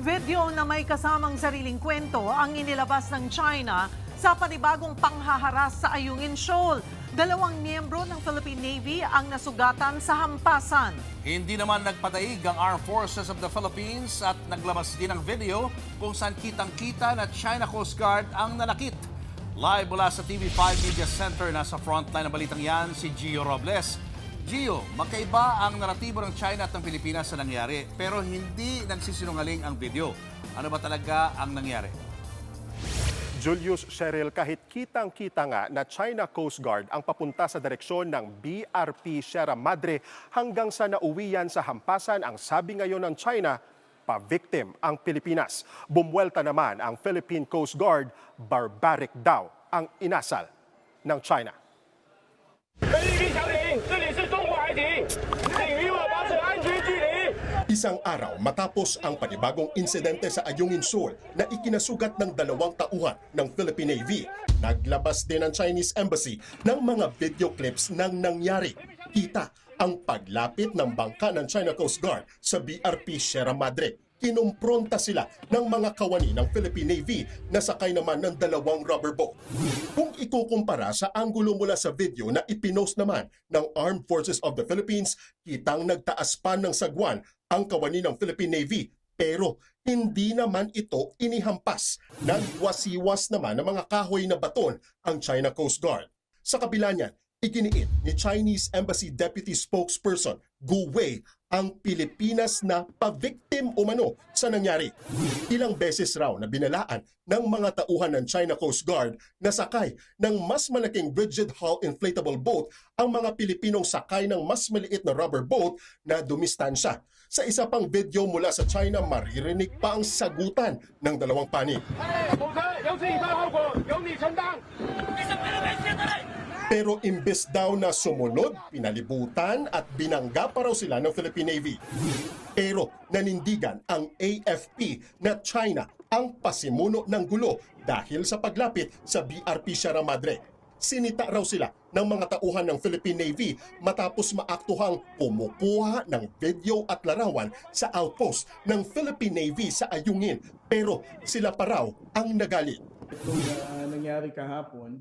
Video na may kasamang sariling kwento ang inilabas ng China sa panibagong panghaharas sa Ayungin Shoal. 2 miyembro ng Philippine Navy ang nasugatan sa hampasan. Hindi naman nagpataig ang Armed Forces of the Philippines at naglabas din ng video kung saan kitang-kita na China Coast Guard ang nanakit. Live mula sa TV5 Media Center, nasa frontline ng balitang yan si Gio Robles. Gio, magkaiba ang naratibo ng China at ng Pilipinas sa nangyari, pero hindi nagsisinungaling ang video. Ano ba talaga ang nangyari? Julius Cheryl, kahit kitang-kita nga na China Coast Guard ang papunta sa direksyon ng BRP Sierra Madre hanggang sa nauwian sa hampasan, ang sabi ngayon ng China, pa-victim ang Pilipinas. Bumwelta naman ang Philippine Coast Guard, barbaric daw ang inasal ng China. Isang araw matapos ang panibagong insidente sa Ayungin Shoal na ikinasugat ng 2 tauhan ng Philippine Navy, naglabas din ang Chinese Embassy ng mga video clips ng nangyari. Kita ang paglapit ng bangka ng China Coast Guard sa BRP Sierra Madre. Kinumpronta sila ng mga kawani ng Philippine Navy na sakay naman ng 2 rubber boat. Kung ikukumpara sa anggulo mula sa video na ipinost naman ng Armed Forces of the Philippines, kitang nagtaas pa ng sagwan ang kawani ng Philippine Navy, pero hindi naman ito inihampas. Nagwasiwas naman ng mga kahoy na baton ang China Coast Guard. Sa kabila niyan, iginiit ni Chinese Embassy Deputy Spokesperson Gu Wei ang Pilipinas na pa-victim umano sa nangyari. Ilang beses raw na binalaan ng mga tauhan ng China Coast Guard na sakay ng mas malaking rigid hull inflatable boat ang mga Pilipinong sakay ng mas maliit na rubber boat na dumistansya. Sa isa pang video mula sa China, maririnig pa ang sagutan ng 2 panig. Pero imbes daw na sumunod, pinalibutan at binangga pa raw sila ng Philippine Navy. Pero nanindigan ang AFP na China ang pasimuno ng gulo dahil sa paglapit sa BRP Sierra Madre. Sinita raw sila ng mga tauhan ng Philippine Navy matapos maaktuhang kumukuha ng video at larawan sa outpost ng Philippine Navy sa Ayungin. Pero sila pa raw ang nagalit. Itong nangyari kahapon,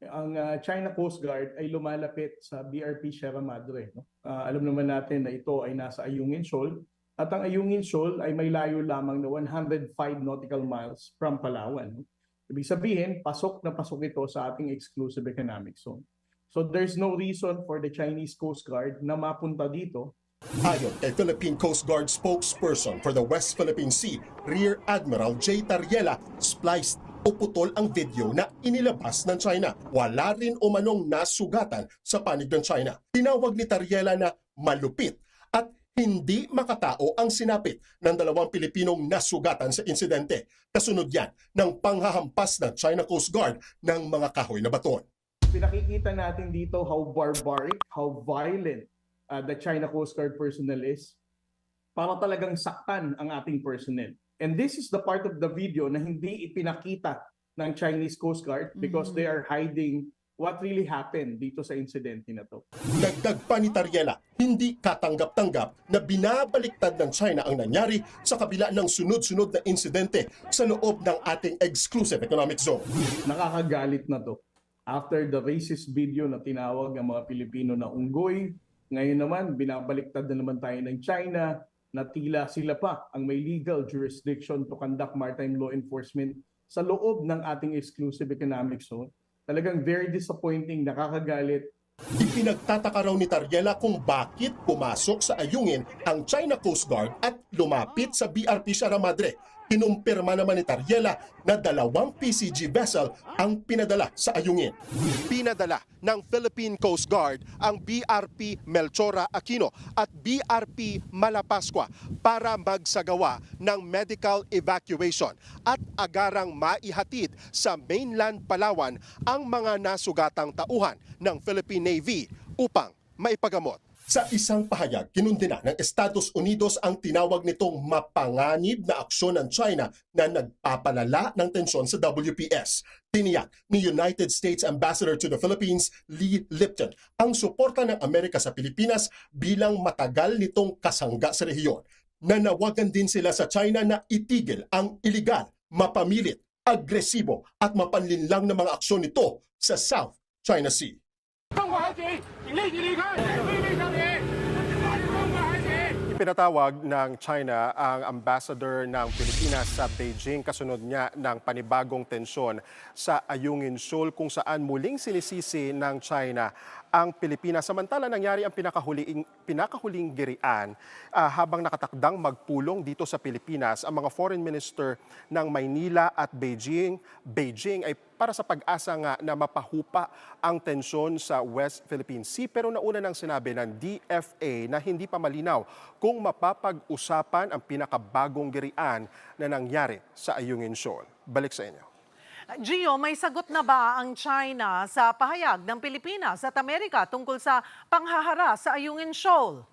ang China Coast Guard ay lumalapit sa BRP Sierra Madre. No? Alam naman natin na ito ay nasa Ayungin Shoal at ang Ayungin Shoal ay may layo lamang na 105 nautical miles from Palawan. No? Ibig sabihin, pasok na pasok ito sa ating exclusive economic zone. So there's no reason for the Chinese Coast Guard na mapunta dito. Ayon kay Philippine Coast Guard spokesperson for the West Philippine Sea, Rear Admiral J. Tariela, spliced o putol ang video na inilabas ng China. Wala rin umanong nasugatan sa panig ng China. Tinawag ni Tariela na malupit at hindi makatao ang sinapit ng 2 Pilipinong nasugatan sa insidente. Kasunod yan ng panghahampas ng China Coast Guard ng mga kahoy na baton. Pinakikita natin dito how barbaric, how violent the China Coast Guard personnel is para talagang saktan ang ating personnel. And this is the part of the video na hindi ipinakita ng Chinese Coast Guard because they are hiding what really happened dito sa insidente na to. Dagdag pa ni Tariela, hindi katanggap-tanggap na binabaliktad ng China ang nangyari sa kabila ng sunod-sunod na insidente sa loob ng ating exclusive economic zone. Nakakagalit na to. After the racist video na tinawag ng mga Pilipino na unggoy, ngayon naman binabaliktad na naman tayo ng China na tila sila pa ang may legal jurisdiction to conduct maritime law enforcement sa loob ng ating exclusive economic zone. Talagang very disappointing, nakakagalit. Ipinagtataka raw ni Tariela kung bakit pumasok sa Ayungin ang China Coast Guard at lumapit sa BRP Sierra Madre. Kinumpirma naman ni Tariela na 2 PCG vessel ang pinadala sa Ayungin. Pinadala ng Philippine Coast Guard ang BRP Melchora Aquino at BRP Malapascua para magsagawa ng medical evacuation at agarang maihatid sa mainland Palawan ang mga nasugatang tauhan ng Philippine Navy upang maipagamot. Sa isang pahayag, kinundina ng Estados Unidos ang tinawag nitong mapanganib na aksyon ng China na nagpapalala ng tensyon sa WPS. Tiniyak ni United States Ambassador to the Philippines, Lee Lipton, ang suporta ng Amerika sa Pilipinas bilang matagal nitong kasangga sa rehiyon. Nanawagan din sila sa China na itigil ang iligal, mapamilit, agresibo at mapanlinlang na mga aksyon nito sa South China Sea. Ipinatawag ng China ang ambassador ng Pilipinas sa Beijing kasunod niya ng panibagong tensyon sa Ayungin Shoal kung saan muling sinisisi ng China ang Pilipinas. Samantala nangyari ang pinakahuling girian habang nakatakdang magpulong dito sa Pilipinas ang mga foreign minister ng Maynila at Beijing. Beijing ay para sa pag-asa nga na mapahupa ang tensyon sa West Philippine Sea. Pero nauna nang sinabi ng DFA na hindi pa malinaw kung mapapag-usapan ang pinakabagong girian na nangyari sa Ayungin Shoal. Balik sa inyo. Gio, may sagot na ba ang China sa pahayag ng Pilipinas at Amerika tungkol sa panghahara sa Ayungin Shoal?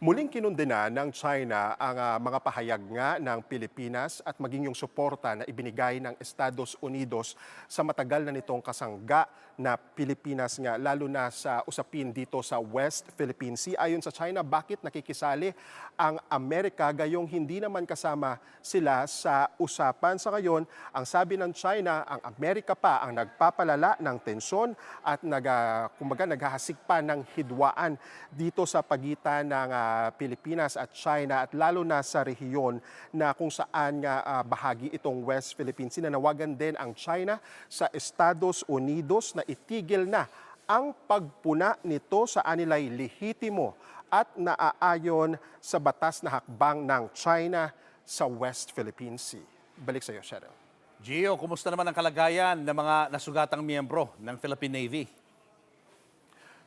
Muling kinundena ng China ang mga pahayag nga ng Pilipinas at maging yung suporta na ibinigay ng Estados Unidos sa matagal na nitong kasangga na Pilipinas nga, lalo na sa usapin dito sa West Philippine Sea. Ayon sa China, bakit nakikisali ang Amerika gayong hindi naman kasama sila sa usapan? Sa ngayon, ang sabi ng China, ang Amerika pa ang nagpapalala ng tensyon at naghahasik pa ng hidwaan dito sa pagitan ng Pilipinas at China at lalo na sa rehiyon na kung saan nga bahagi itong West Philippine Sea. Nanawagan din ang China sa Estados Unidos na itigil na ang pagpuna nito sa anilay lehitimo at naaayon sa batas na hakbang ng China sa West Philippine Sea. Balik sa iyo, Cheryl. Gio, kumusta naman ang kalagayan ng mga nasugatang miyembro ng Philippine Navy?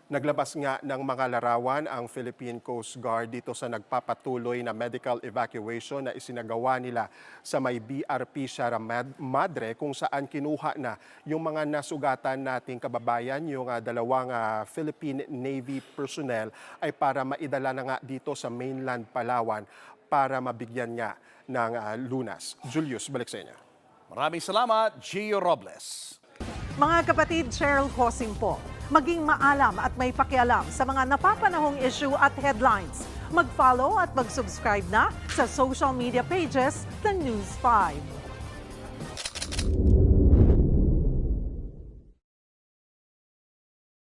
Naglabas nga ng mga larawan ang Philippine Coast Guard dito sa nagpapatuloy na medical evacuation na isinagawa nila sa may BRP Sierra Madre kung saan kinuha na yung mga nasugatan nating kababayan, yung dalawang Philippine Navy personnel ay para maidala na nga dito sa mainland Palawan para mabigyan nga ng lunas. Julius, balik sa inyo. Maraming salamat, Gio Robles. Mga kapatid, Cheryl Cosing po. Maging maalam at may pakialam sa mga napapanahong issue at headlines. Mag-follow at mag-subscribe na sa social media pages ng News 5.